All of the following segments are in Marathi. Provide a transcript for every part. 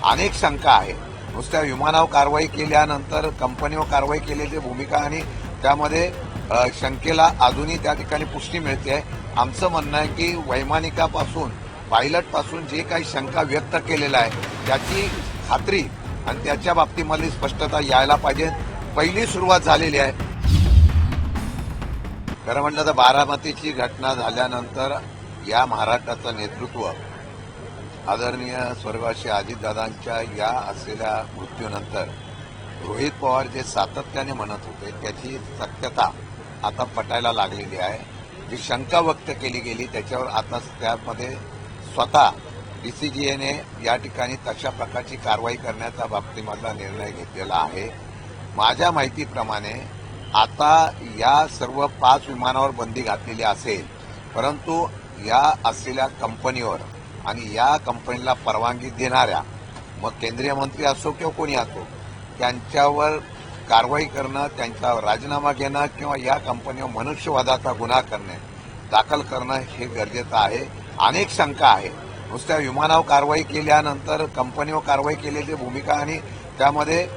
अनेक शंका आहे। नुसत्या विमानावर कारवाई केल्यानंतर कंपनीवर कारवाई केल्याची भूमिका आणि त्यामध्ये शंकेला अजूनही त्या ठिकाणी पुष्टी मिळते। आमचं म्हणणं आहे की वैमानिकापासून पायलटपासून जे काही शंका व्यक्त केलेला आहे त्याची खात्री आणि त्याच्या बाबतीमधली स्पष्टता यायला पाहिजे। पहिली सुरुवात झालेली आहे। खरं म्हटलं तर बारामतीची घटना झाल्यानंतर या महाराष्ट्राचं नेतृत्व आदरणीय स्वर्गवासी अजितदादांच्या या असलेल्या मृत्यूनंतर रोहित पवार जे सातत्याने म्हणत होते त्याची सत्यता आता पटायला लागलेली आहे। जी शंका व्यक्त केली गेली त्याच्यावर आता त्यामध्ये स्वतः डीसीजीएने या ठिकाणी तशा प्रकारची कारवाई करण्याच्या बाबतीमधला निर्णय घेतलेला आहे। माझ्या माहितीप्रमाणे आता या सर्व 5 विमानावर बंदी घातलेली असेल, परंतु या असलेल्या कंपनीवर आणि या कंपनीला परवानगी देणाऱ्या मग केंद्रीय मंत्री असो किंवा कोणी असो त्यांच्यावर कारवाई करणं, त्यांच्यावर राजीनामा घेणं किंवा या कंपनीवर मनुष्यवधाचा गुन्हा दाखल करणं हे गरजेचं आहे। अनेक शंका आहे। नुसत्या विमानावर कारवाई केल्यानंतर कंपनीवर कारवाई केल्याची भूमिका आणि त्यामध्ये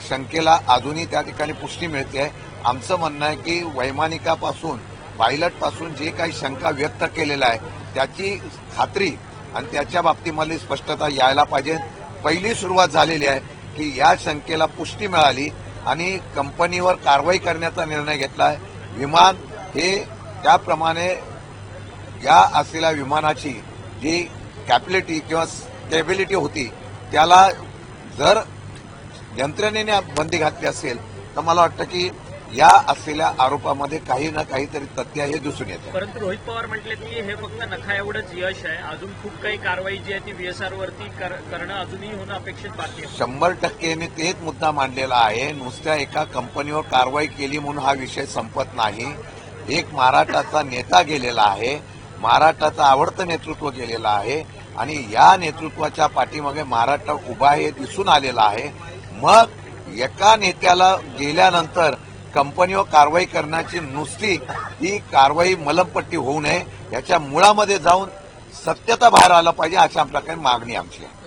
शंकेला अजूनही त्या ठिकाणी पुष्टी मिळते। आमचं म्हणणं आहे की वैमानिकापासून पायलटपासून जे काही शंका व्यक्त केलेला आहे त्याची खात्री आणि त्याच्या बाबतीमधली स्पष्टता यायला पाहिजे। पहिली सुरुवात झालेली आहे की या शंकेला पुष्टी मिळाली आणि कंपनीवर कारवाई करण्याचा निर्णय घेतला आहे। विमान हे त्याप्रमाणे या असलेल्या विमानाची जी कॅपॅसिटी किंवा स्टेबिलिटी होती त्याला जर यंत्रणेने बंदी घातली असेल तर मला वाटतं की या असलेल्या आरोपामध्ये काही ना काहीतरी तथ्य हे दिसून येते। परंतु रोहित पवार म्हटले की हे फक्त नखा एवढंच यश आहे, अजून खूप काही कारवाई जी आहे ती VSR वरती करणं अजूनही होणं अपेक्षित बाकी आहे। 100% मी तेच मुद्दा मांडलेला आहे। नुसत्या एका कंपनीवर कारवाई केली म्हणून हा विषय संपत नाही। एक महाराष्ट्राचा नेता गेलेला आहे, महाराष्ट्राचं आवडतं नेतृत्व गेलेलं आहे आणि या नेतृत्वाच्या पाठीमागे महाराष्ट्र उभा आहे हे दिसून आलेलं आहे। मग एका नेत्याला गेल्यानंतर कंपनीवर कारवाई करण्याची नुसती ही कारवाई मलमपट्टी होऊ नये, याच्या मुळामध्ये जाऊन सत्यता बाहेर आलं पाहिजे अशा प्रकारे मागणी आमची आहे।